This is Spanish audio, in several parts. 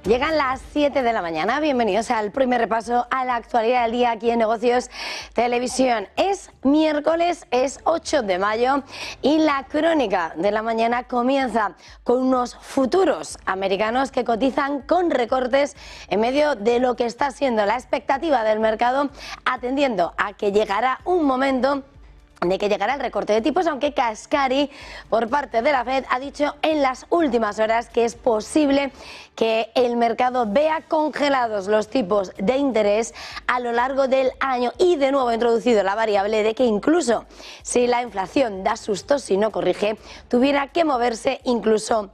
Llegan las 7 de la mañana, bienvenidos al primer repaso a la actualidad del día aquí en Negocios Televisión. Es miércoles, es 8 de mayo y la crónica de la mañana comienza con unos futuros americanos que cotizan con recortes en medio de lo que está siendo la expectativa del mercado, atendiendo a que llegará un momento de que llegará el recorte de tipos, aunque Kashkari, por parte de la Fed, ha dicho en las últimas horas que es posible que el mercado vea congelados los tipos de interés a lo largo del año y de nuevo ha introducido la variable de que incluso si la inflación da sustos, si no corrige, tuviera que moverse incluso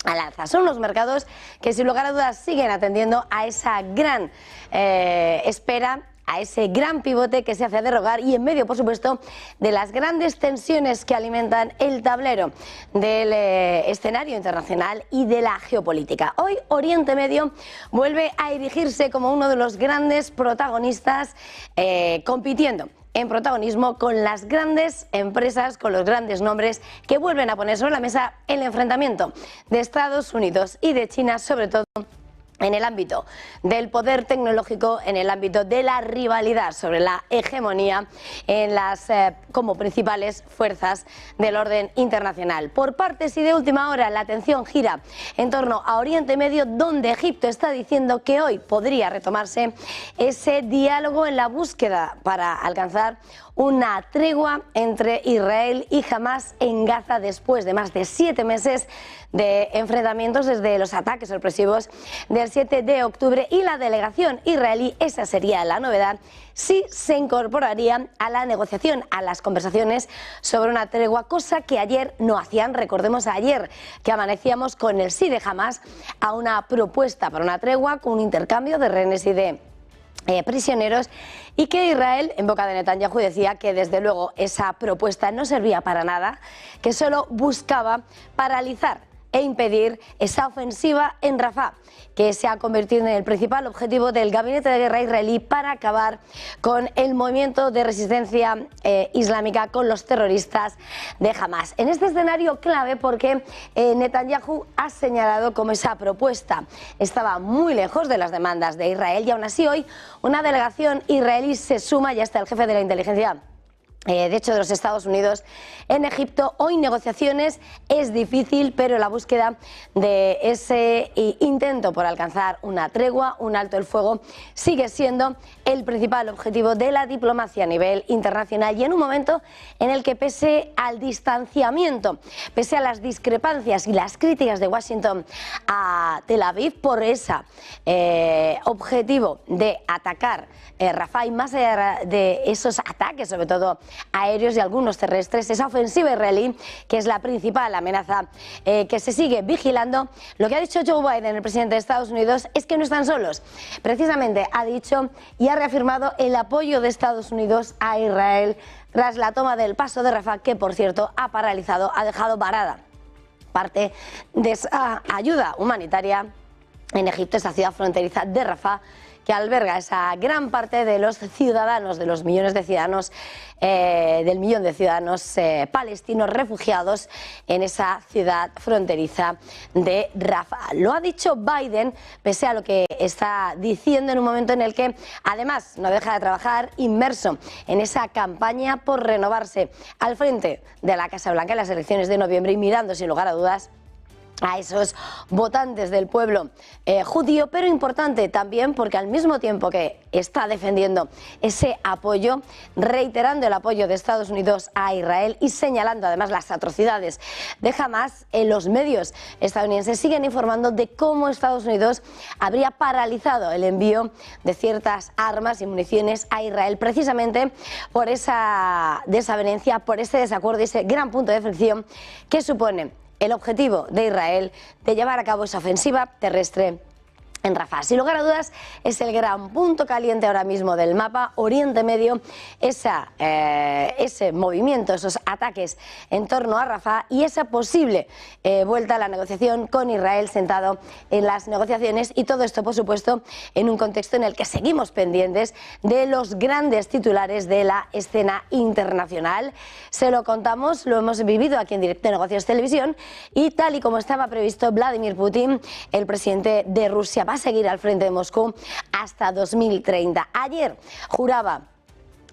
al alza. Son los mercados que sin lugar a dudas siguen atendiendo a esa gran espera, a ese gran pivote que se hace derrogar y en medio, por supuesto, de las grandes tensiones que alimentan el tablero del escenario internacional y de la geopolítica. Hoy Oriente Medio vuelve a erigirse como uno de los grandes protagonistas, compitiendo en protagonismo con las grandes empresas, con los grandes nombres que vuelven a poner sobre la mesa el enfrentamiento de Estados Unidos y de China, sobre todo en el ámbito del poder tecnológico, en el ámbito de la rivalidad sobre la hegemonía en las como principales fuerzas del orden internacional. Por partes y de última hora, la atención gira en torno a Oriente Medio, donde Egipto está diciendo que hoy podría retomarse ese diálogo en la búsqueda para alcanzar una tregua entre Israel y Hamás en Gaza después de más de 7 meses de enfrentamientos desde los ataques sorpresivos del 7 de octubre y la delegación israelí, esa sería la novedad, sí se incorporaría a la negociación, a las conversaciones sobre una tregua, cosa que ayer no hacían. Recordemos ayer que amanecíamos con el sí de Hamás a una propuesta para una tregua con un intercambio de rehenes y de prisioneros, y que Israel, en boca de Netanyahu, decía que desde luego esa propuesta no servía para nada, que solo buscaba paralizar e impedir esa ofensiva en Rafah, que se ha convertido en el principal objetivo del gabinete de guerra israelí para acabar con el movimiento de resistencia islámica, con los terroristas de Hamás. En este escenario clave, porque Netanyahu ha señalado como esa propuesta estaba muy lejos de las demandas de Israel, y aún así hoy una delegación israelí se suma, ya está el jefe de la inteligencia de hecho de los Estados Unidos en Egipto. Hoy negociaciones es difícil, pero la búsqueda de ese intento por alcanzar una tregua, un alto el fuego, sigue siendo el principal objetivo de la diplomacia a nivel internacional, y en un momento en el que, pese al distanciamiento, pese a las discrepancias y las críticas de Washington a Tel Aviv por ese objetivo de atacar Rafah, y más allá de esos ataques, sobre todo aéreos y algunos terrestres, esa ofensiva israelí, que es la principal amenaza que se sigue vigilando, lo que ha dicho Joe Biden, el presidente de Estados Unidos, es que no están solos. Precisamente ha dicho y ha reafirmado el apoyo de Estados Unidos a Israel tras la toma del paso de Rafah, que por cierto ha paralizado, ha dejado varada parte de esa ayuda humanitaria en Egipto, esa ciudad fronteriza de Rafah, que alberga esa gran parte de los ciudadanos, de los millones de ciudadanos, del millón de ciudadanos palestinos refugiados en esa ciudad fronteriza de Rafah. Lo ha dicho Biden, pese a lo que está diciendo en un momento en el que además no deja de trabajar inmerso en esa campaña por renovarse al frente de la Casa Blanca en las elecciones de noviembre, y mirando sin lugar a dudas a esos votantes del pueblo judío, pero importante también porque al mismo tiempo que está defendiendo ese apoyo, reiterando el apoyo de Estados Unidos a Israel y señalando además las atrocidades de Hamás, los medios estadounidenses siguen informando de cómo Estados Unidos habría paralizado el envío de ciertas armas y municiones a Israel, precisamente por esa desavenencia, por ese desacuerdo y ese gran punto de fricción que supone el objetivo de Israel de llevar a cabo esa ofensiva terrestre en Rafah. Sin lugar a dudas, es el gran punto caliente ahora mismo del mapa, Oriente Medio, ese movimiento, esos ataques en torno a Rafah y esa posible vuelta a la negociación con Israel sentado en las negociaciones, y todo esto, por supuesto, en un contexto en el que seguimos pendientes de los grandes titulares de la escena internacional. Se lo contamos, lo hemos vivido aquí en directo en Negocios Televisión, y tal y como estaba previsto, Vladimir Putin, el presidente de Rusia, va a seguir al frente de Moscú hasta 2030. Ayer juraba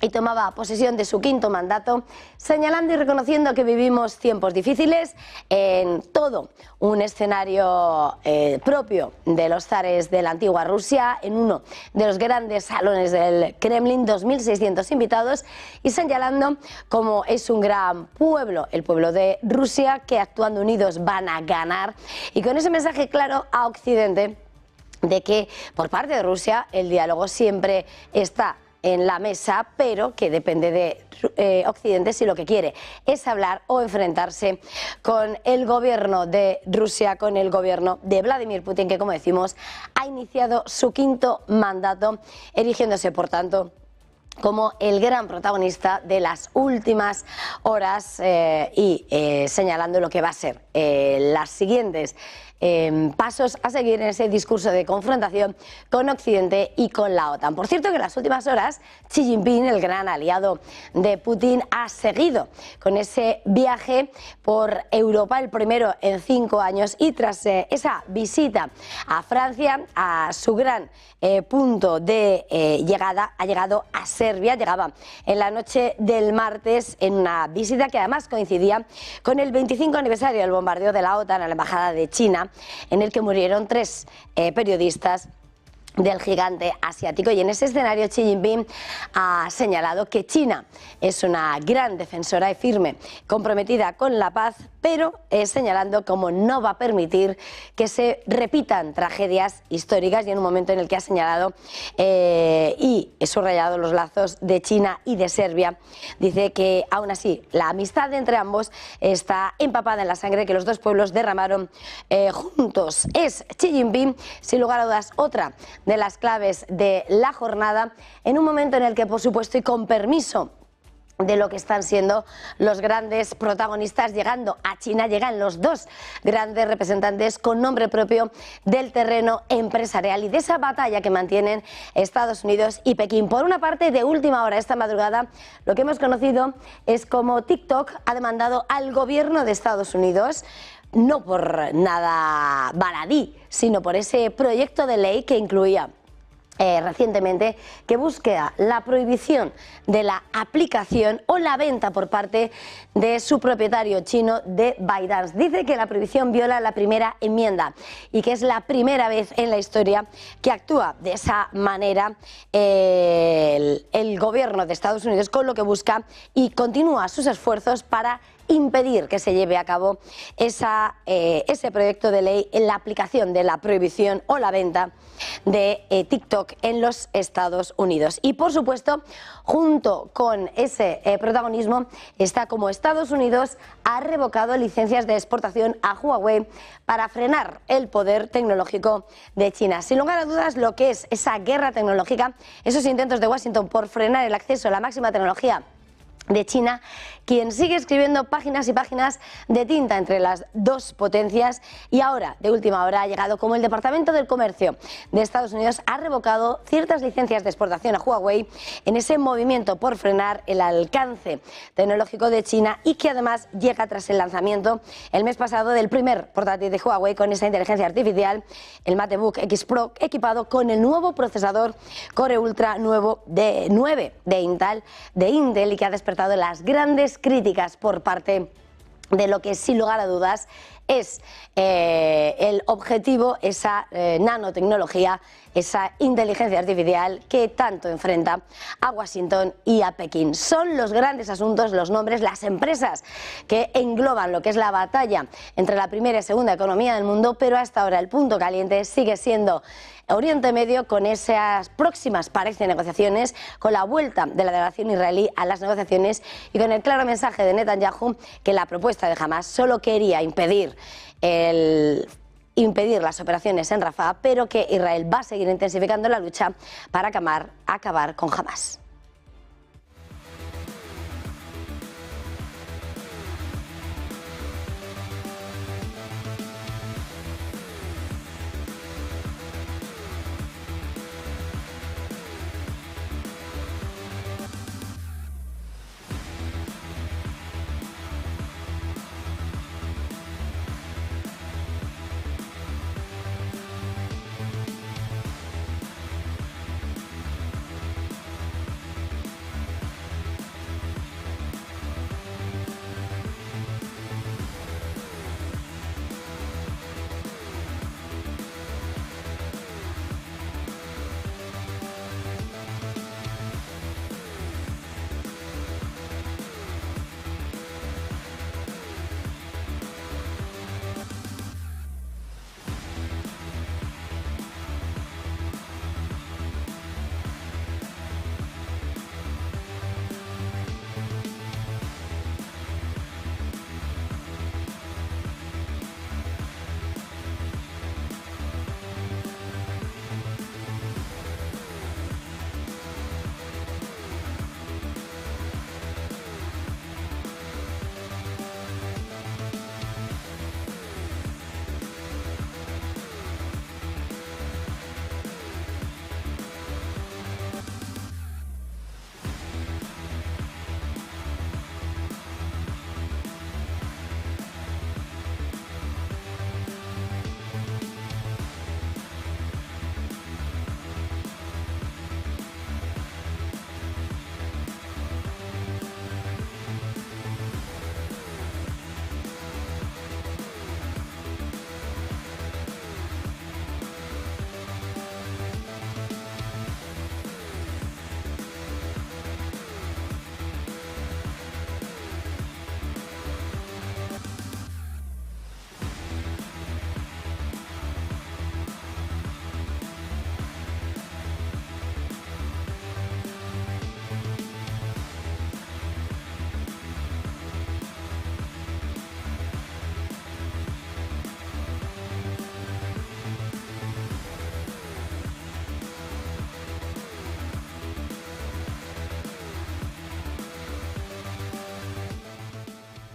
y tomaba posesión de su quinto mandato, señalando y reconociendo que vivimos tiempos difíciles en todo un escenario propio de los zares de la antigua Rusia, en uno de los grandes salones del Kremlin, 2.600 invitados, y señalando cómo es un gran pueblo, el pueblo de Rusia, que actuando unidos van a ganar, y con ese mensaje claro a Occidente de que por parte de Rusia el diálogo siempre está en la mesa, pero que depende de Occidente si lo que quiere es hablar o enfrentarse con el gobierno de Rusia, con el gobierno de Vladimir Putin, que, como decimos, ha iniciado su quinto mandato, erigiéndose, por tanto, como el gran protagonista de las últimas horas y señalando lo que va a ser las siguientes pasos a seguir en ese discurso de confrontación con Occidente y con la OTAN. Por cierto, que en las últimas horas Xi Jinping, el gran aliado de Putin, ha seguido con ese viaje por Europa, el primero en 5 años, y tras esa visita a Francia, a su gran punto de llegada, ha llegado a Serbia. Llegaba en la noche del martes en una visita que además coincidía con el 25 aniversario del bombardeo de la OTAN a la embajada de China, en el que murieron 3 periodistas del gigante asiático. Y en ese escenario Xi Jinping ha señalado que China es una gran defensora y firme comprometida con la paz, pero señalando cómo no va a permitir que se repitan tragedias históricas, y en un momento en el que ha señalado y subrayado los lazos de China y de Serbia, dice que aún así la amistad entre ambos está empapada en la sangre que los dos pueblos derramaron juntos. Es Xi Jinping, sin lugar a dudas, otra de las claves de la jornada, en un momento en el que, por supuesto, y con permiso de lo que están siendo los grandes protagonistas, llegando a China, llegan los 2 grandes representantes con nombre propio del terreno empresarial y de esa batalla que mantienen Estados Unidos y Pekín. Por una parte, de última hora esta madrugada, lo que hemos conocido es cómo TikTok ha demandado al gobierno de Estados Unidos, no por nada baladí, sino por ese proyecto de ley que incluía recientemente, que busca la prohibición de la aplicación o la venta por parte de su propietario chino de ByteDance. Dice que la prohibición viola la primera enmienda y que es la primera vez en la historia que actúa de esa manera el gobierno de Estados Unidos, con lo que busca y continúa sus esfuerzos para impedir que se lleve a cabo ese proyecto de ley en la aplicación de la prohibición o la venta de TikTok en los Estados Unidos. Y, por supuesto, junto con ese protagonismo está como Estados Unidos ha revocado licencias de exportación a Huawei para frenar el poder tecnológico de China. Sin lugar a dudas, lo que es esa guerra tecnológica, esos intentos de Washington por frenar el acceso a la máxima tecnología de China, quien sigue escribiendo páginas y páginas de tinta entre las dos potencias, y ahora, de última hora, ha llegado como el Departamento del Comercio de Estados Unidos ha revocado ciertas licencias de exportación a Huawei en ese movimiento por frenar el alcance tecnológico de China, y que además llega tras el lanzamiento el mes pasado del primer portátil de Huawei con esa inteligencia artificial, el MateBook X Pro, equipado con el nuevo procesador Core Ultra nuevo de 9 de Intel, y que ha despertado las grandes críticas por parte de lo que, sin lugar a dudas, es el objetivo, esa nanotecnología, esa inteligencia artificial que tanto enfrenta a Washington y a Pekín. Son los grandes asuntos, los nombres, las empresas que engloban lo que es la batalla entre la primera y segunda economía del mundo, pero hasta ahora el punto caliente sigue siendo Oriente Medio, con esas próximas, parece, negociaciones, con la vuelta de la delegación israelí a las negociaciones y con el claro mensaje de Netanyahu que la propuesta de Hamás solo quería impedir las operaciones en Rafah, pero que Israel va a seguir intensificando la lucha para acabar con Hamás.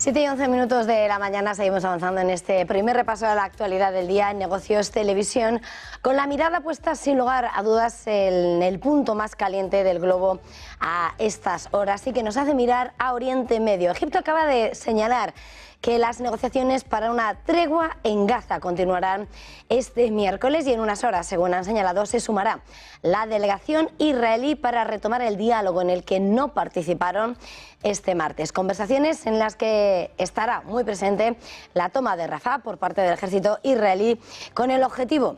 7 y 11 minutos de la mañana seguimos avanzando en este primer repaso a la actualidad del día en Negocios Televisión, con la mirada puesta sin lugar a dudas en el punto más caliente del globo a estas horas y que nos hace mirar a Oriente Medio. Egipto acaba de señalar que las negociaciones para una tregua en Gaza continuarán este miércoles y en unas horas, según han señalado, se sumará la delegación israelí para retomar el diálogo en el que no participaron este martes. Conversaciones en las que estará muy presente la toma de Rafah por parte del ejército israelí con el objetivo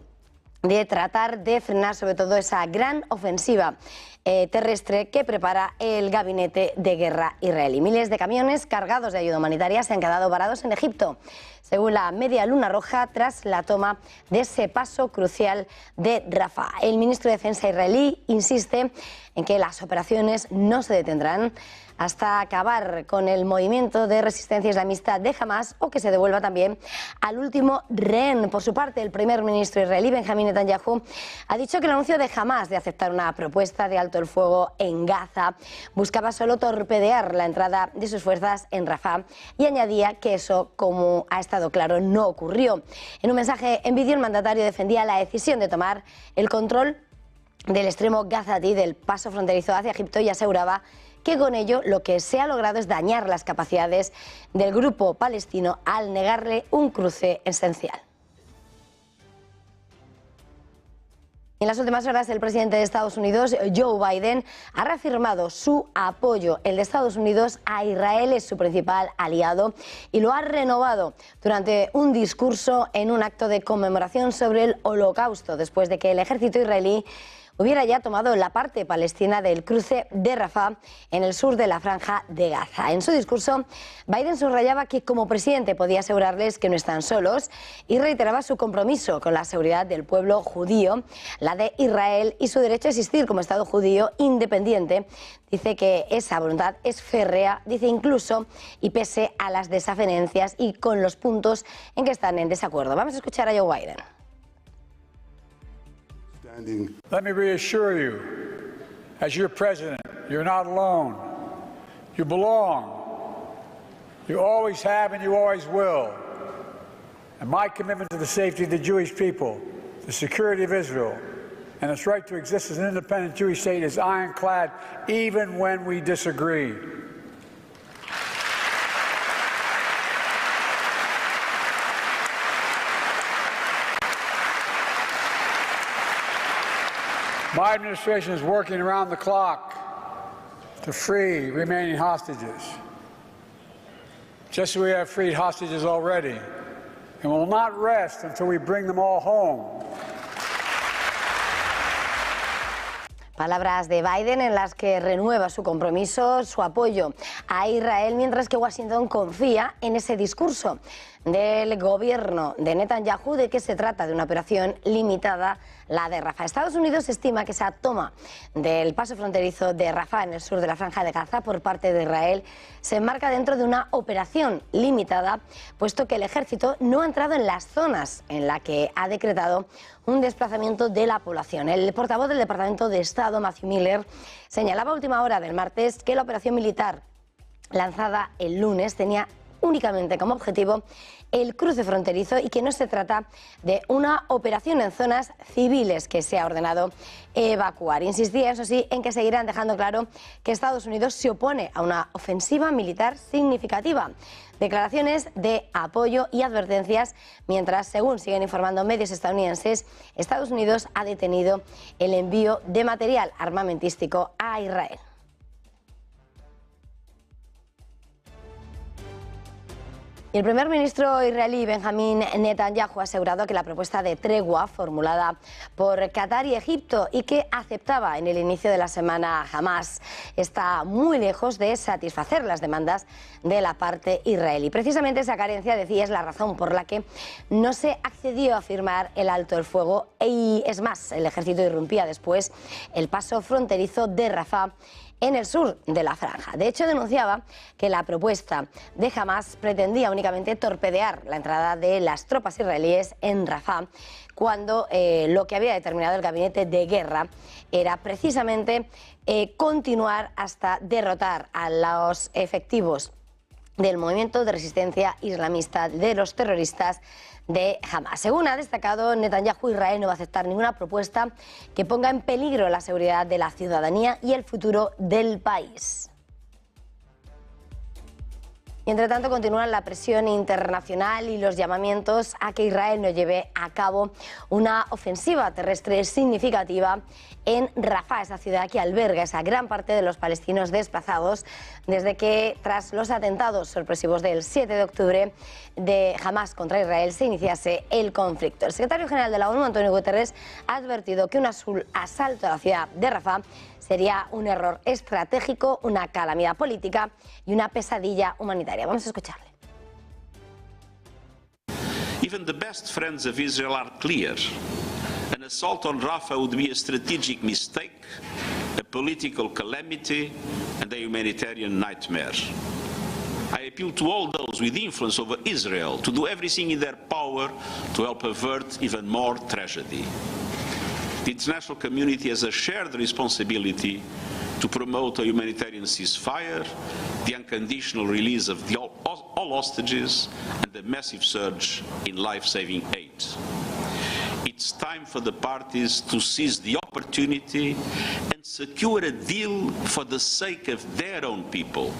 de tratar de frenar sobre todo esa gran ofensiva terrestre que prepara el gabinete de guerra israelí. Miles de camiones cargados de ayuda humanitaria se han quedado varados en Egipto, según la Media Luna Roja, tras la toma de ese paso crucial de Rafah. El ministro de Defensa israelí insiste en que las operaciones no se detendrán hasta acabar con el movimiento de resistencia islamista de Hamas o que se devuelva también al último rehén. Por su parte, el primer ministro israelí, Benjamín Netanyahu, ha dicho que el anuncio de Hamas de aceptar una propuesta de alto el fuego en Gaza buscaba solo torpedear la entrada de sus fuerzas en Rafah y añadía que eso, como ha estado claro, no ocurrió. En un mensaje en vídeo, el mandatario defendía la decisión de tomar el control del extremo gazatí del paso fronterizo hacia Egipto y aseguraba que con ello lo que se ha logrado es dañar las capacidades del grupo palestino al negarle un cruce esencial. En las últimas horas, el presidente de Estados Unidos, Joe Biden, ha reafirmado su apoyo. El de Estados Unidos a Israel es su principal aliado y lo ha renovado durante un discurso en un acto de conmemoración sobre el Holocausto, después de que el ejército israelí hubiera ya tomado la parte palestina del cruce de Rafah en el sur de la Franja de Gaza. En su discurso, Biden subrayaba que como presidente podía asegurarles que no están solos y reiteraba su compromiso con la seguridad del pueblo judío, la de Israel y su derecho a existir como Estado judío independiente. Dice que esa voluntad es férrea, dice incluso, y pese a las desavenencias y con los puntos en que están en desacuerdo. Vamos a escuchar a Joe Biden. Let me reassure you, as your president, you're not alone. You belong. You always have and you always will. And my commitment to the safety of the Jewish people, the security of Israel, and its right to exist as an independent Jewish state is ironclad, even when we disagree. My administration is working around the clock to free remaining hostages, just as we have freed hostages already, and will not rest until we bring them all home. Palabras de Biden en las que renueva su compromiso, su apoyo a Israel, mientras que Washington confía en ese discurso del gobierno de Netanyahu de que se trata de una operación limitada, la de Rafah. Estados Unidos estima que esa toma del paso fronterizo de Rafah en el sur de la Franja de Gaza por parte de Israel se enmarca dentro de una operación limitada, puesto que el ejército no ha entrado en las zonas en las que ha decretado un desplazamiento de la población. El portavoz del Departamento de Estado, Matthew Miller, señalaba a última hora del martes que la operación militar lanzada el lunes tenía únicamente como objetivo el cruce fronterizo y que no se trata de una operación en zonas civiles que se ha ordenado evacuar. Insistía, eso sí, en que seguirán dejando claro que Estados Unidos se opone a una ofensiva militar significativa. Declaraciones de apoyo y advertencias, mientras, según siguen informando medios estadounidenses, Estados Unidos ha detenido el envío de material armamentístico a Israel. Y el primer ministro israelí Benjamín Netanyahu ha asegurado que la propuesta de tregua formulada por Qatar y Egipto y que aceptaba en el inicio de la semana Hamas está muy lejos de satisfacer las demandas de la parte israelí. Precisamente esa carencia, decía, es la razón por la que no se accedió a firmar el alto el fuego y, es más, el ejército irrumpía después el paso fronterizo de Rafah en el sur de la franja. De hecho, denunciaba que la propuesta de Hamas pretendía únicamente torpedear la entrada de las tropas israelíes en Rafah, cuando lo que había determinado el gabinete de guerra era precisamente continuar hasta derrotar a los efectivos del movimiento de resistencia islamista de los terroristas de Hamas. Según ha destacado Netanyahu, Israel no va a aceptar ninguna propuesta que ponga en peligro la seguridad de la ciudadanía y el futuro del país. Y entre tanto continúa la presión internacional y los llamamientos a que Israel no lleve a cabo una ofensiva terrestre significativa en Rafah, esa ciudad que alberga esa gran parte de los palestinos desplazados desde que, tras los atentados sorpresivos del 7 de octubre de Hamas contra Israel, se iniciase el conflicto. El secretario general de la ONU, Antonio Guterres, ha advertido que un asalto a la ciudad de Rafah sería un error estratégico, una calamidad política y una pesadilla humanitaria. Vamos a escucharle. Even the best friends of Israel are clear. An assault on Rafah would be a strategic mistake, a political calamity, and a humanitarian nightmare. I appeal to all those with influence over Israel to do everything in their power to help avert even more tragedy. The international community has a shared responsibility to promote a humanitarian ceasefire, the unconditional release of all hostages, and the massive surge in life-saving aid. It's time for the parties to seize the opportunity and secure a deal for the sake of their own people.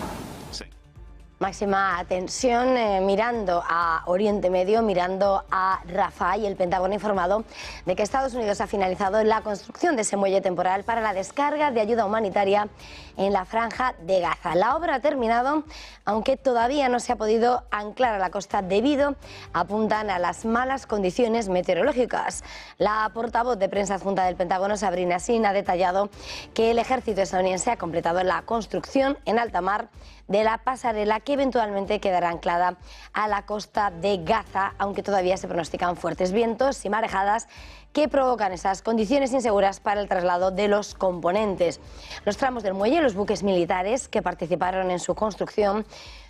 Máxima tensión mirando a Oriente Medio, mirando a Rafah, y el Pentágono ha informado de que Estados Unidos ha finalizado la construcción de ese muelle temporal para la descarga de ayuda humanitaria en la franja de Gaza. La obra ha terminado, aunque todavía no se ha podido anclar a la costa debido, apuntan a las malas condiciones meteorológicas. La portavoz de prensa adjunta del Pentágono, Sabrina Singh, ha detallado que el ejército estadounidense ha completado la construcción en alta mar de la pasarela que eventualmente quedará anclada a la costa de Gaza, aunque todavía se pronostican fuertes vientos y marejadas que provocan esas condiciones inseguras para el traslado de los componentes. Los tramos del muelle y los buques militares que participaron en su construcción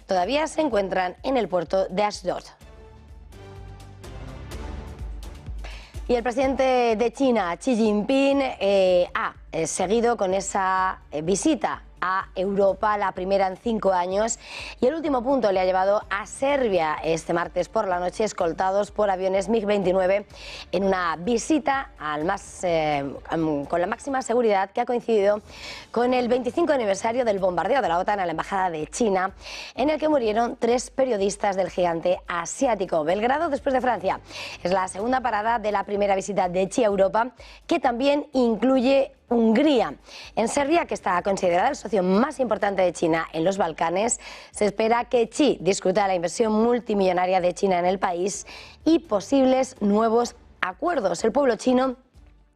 todavía se encuentran en el puerto de Ashdod. Y el presidente de China, Xi Jinping, ha seguido con esa visita a Europa, la primera en 5 años, y el último punto le ha llevado a Serbia este martes por la noche, escoltados por aviones MiG-29 en una visita con la máxima seguridad que ha coincidido con el 25 aniversario del bombardeo de la OTAN a la Embajada de China, en el que murieron 3 periodistas del gigante asiático. Belgrado, después de Francia, es la segunda parada de la primera visita de Xi a Europa, que también incluye Hungría. En Serbia, que está considerada el socio más importante de China en los Balcanes, se espera que Xi discuta la inversión multimillonaria de China en el país y posibles nuevos acuerdos. El pueblo chino,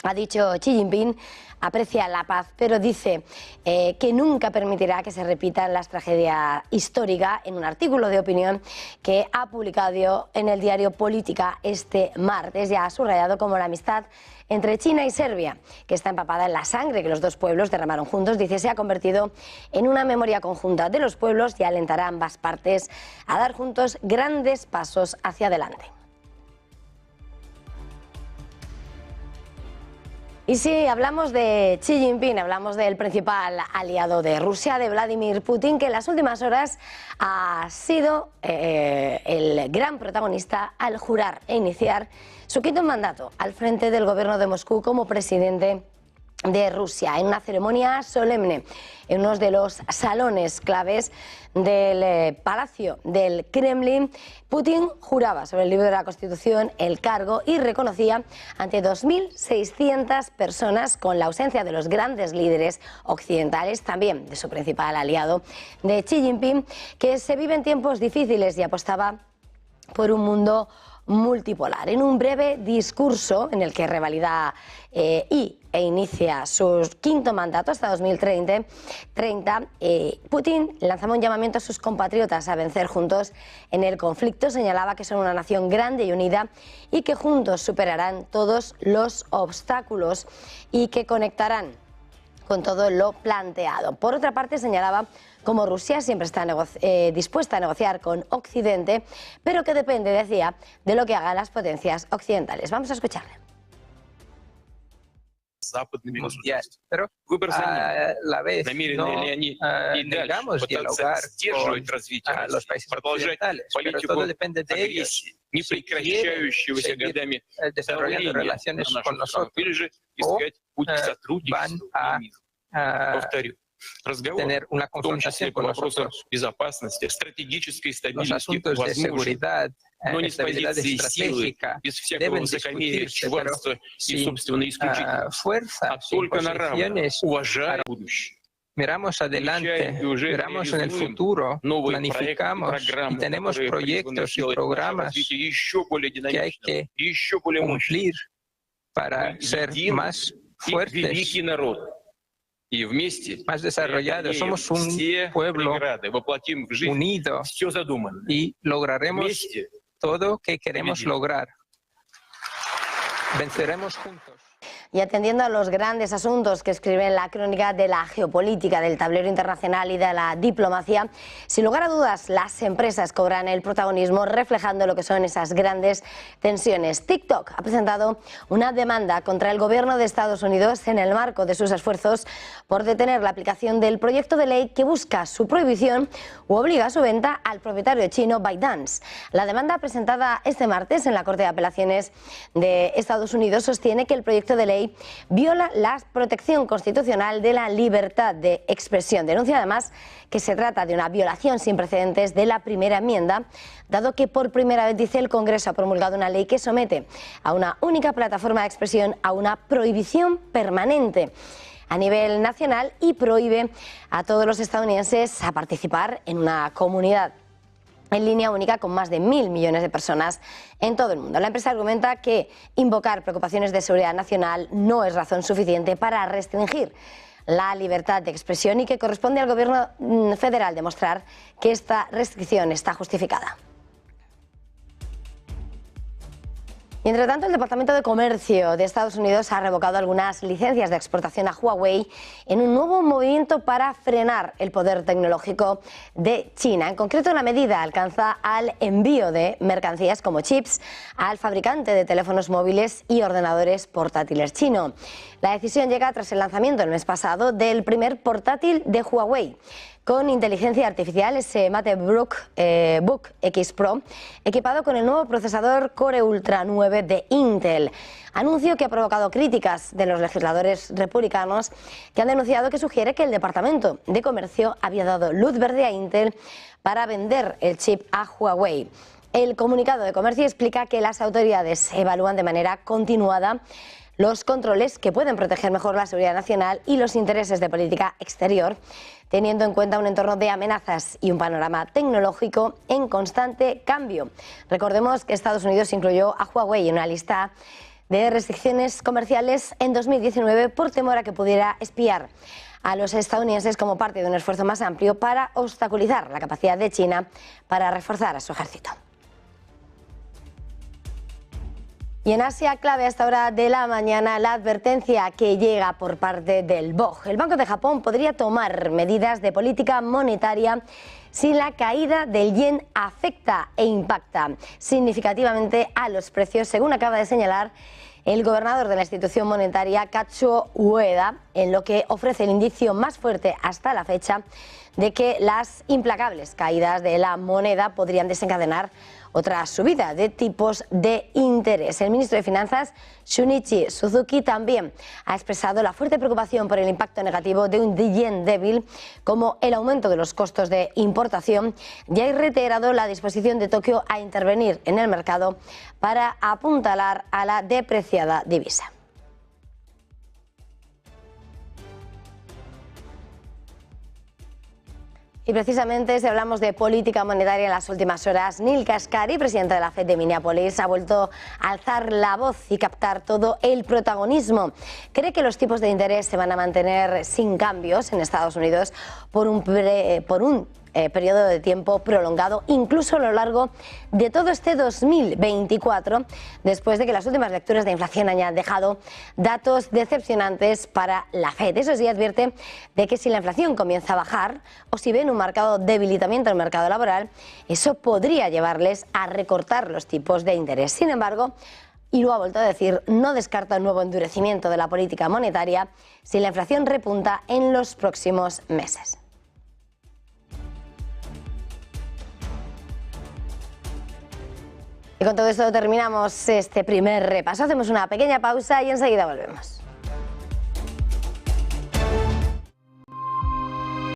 ha dicho Xi Jinping, aprecia la paz, pero dice que nunca permitirá que se repitan las tragedias históricas, en un artículo de opinión que ha publicado en el diario Política este martes. Ya ha subrayado como la amistad entre China y Serbia, que está empapada en la sangre que los dos pueblos derramaron juntos, dice, se ha convertido en una memoria conjunta de los pueblos y alentará a ambas partes a dar juntos grandes pasos hacia adelante. Y si hablamos de Xi Jinping, hablamos del principal aliado de Rusia, de Vladimir Putin, que en las últimas horas ha sido el gran protagonista al jurar e iniciar su 5º mandato al frente del gobierno de Moscú como presidente de Rusia, en una ceremonia solemne en uno de los salones claves del Palacio del Kremlin. Putin juraba sobre el libro de la Constitución el cargo y reconocía ante 2.600 personas, con la ausencia de los grandes líderes occidentales, también de su principal aliado, de Xi Jinping, que se viven tiempos difíciles, y apostaba por un mundo multipolar. En un breve discurso en el que revalida e inicia su 5º mandato hasta 2030, Putin lanzaba un llamamiento a sus compatriotas a vencer juntos en el conflicto. Señalaba que son una nación grande y unida y que juntos superarán todos los obstáculos y que conectarán con todo lo planteado. Por otra parte, señalaba como Rusia siempre está dispuesta a negociar con Occidente, pero que depende, decía, de lo que hagan las potencias occidentales. Vamos a escucharle. mundial. Pero a la vez no negamos dialogar con los países occidentales, pero todo depende de ellos. Si quieren seguir desarrollando relaciones con nosotros o van a tener una confrontación con nosotros. Los asuntos de seguridad, estabilidad estratégica deben discutirse, pero sin fuerza, sin posiciones. Miramos adelante, miramos en el futuro, planificamos y tenemos proyectos y programas que hay que cumplir para ser más fuertes, más desarrollados. Somos un pueblo unido y lograremos todo que queremos lograr. Venceremos juntos. Y atendiendo a los grandes asuntos que escribe en la crónica de la geopolítica, del tablero internacional y de la diplomacia, sin lugar a dudas las empresas cobran el protagonismo reflejando lo que son esas grandes tensiones. TikTok ha presentado una demanda contra el gobierno de Estados Unidos en el marco de sus esfuerzos por detener la aplicación del proyecto de ley que busca su prohibición u obliga a su venta al propietario chino ByteDance. La demanda presentada este martes en la Corte de Apelaciones de Estados Unidos sostiene que el proyecto de ley viola la protección constitucional de la libertad de expresión. Denuncia además que se trata de una violación sin precedentes de la primera enmienda, dado que por primera vez, dice, el Congreso ha promulgado una ley que somete a una única plataforma de expresión a una prohibición permanente a nivel nacional y prohíbe a todos los estadounidenses a participar en una comunidad en línea única con más de 1.000 millones de personas en todo el mundo. La empresa argumenta que invocar preocupaciones de seguridad nacional no es razón suficiente para restringir la libertad de expresión y que corresponde al gobierno federal demostrar que esta restricción está justificada. Y entre tanto, el Departamento de Comercio de Estados Unidos ha revocado algunas licencias de exportación a Huawei en un nuevo movimiento para frenar el poder tecnológico de China. En concreto, la medida alcanza al envío de mercancías como chips al fabricante de teléfonos móviles y ordenadores portátiles chino. La decisión llega tras el lanzamiento el mes pasado del primer portátil de Huawei con inteligencia artificial, ese MateBook X Pro, equipado con el nuevo procesador Core Ultra 9 de Intel. Anuncio que ha provocado críticas de los legisladores republicanos que han denunciado que sugiere que el Departamento de Comercio había dado luz verde a Intel para vender el chip a Huawei. El comunicado de comercio explica que las autoridades evalúan de manera continuada los controles que pueden proteger mejor la seguridad nacional y los intereses de política exterior, teniendo en cuenta un entorno de amenazas y un panorama tecnológico en constante cambio. Recordemos que Estados Unidos incluyó a Huawei en una lista de restricciones comerciales en 2019 por temor a que pudiera espiar a los estadounidenses como parte de un esfuerzo más amplio para obstaculizar la capacidad de China para reforzar a su ejército. Y en Asia, clave a esta hora de la mañana, la advertencia que llega por parte del BOJ. El Banco de Japón podría tomar medidas de política monetaria si la caída del yen afecta e impacta significativamente a los precios, según acaba de señalar el gobernador de la institución monetaria, Kazuo Ueda, en lo que ofrece el indicio más fuerte hasta la fecha de que las implacables caídas de la moneda podrían desencadenar otra subida de tipos de interés. El ministro de Finanzas, Shunichi Suzuki, también ha expresado la fuerte preocupación por el impacto negativo de un yen débil, como el aumento de los costos de importación, y ha reiterado la disposición de Tokio a intervenir en el mercado para apuntalar a la depreciada divisa. Y precisamente si hablamos de política monetaria en las últimas horas, Neil Kashkari, presidente de la Fed de Minneapolis, ha vuelto a alzar la voz y captar todo el protagonismo. Cree que los tipos de interés se van a mantener sin cambios en Estados Unidos por un periodo de tiempo prolongado, incluso a lo largo de todo este 2024, después de que las últimas lecturas de inflación hayan dejado datos decepcionantes para la Fed. Eso sí, advierte de que si la inflación comienza a bajar o si ven un marcado debilitamiento del mercado laboral, eso podría llevarles a recortar los tipos de interés. Sin embargo, y luego ha vuelto a decir no descarta un nuevo endurecimiento de la política monetaria si la inflación repunta en los próximos meses. Y con todo esto terminamos este primer repaso. Hacemos una pequeña pausa y enseguida volvemos.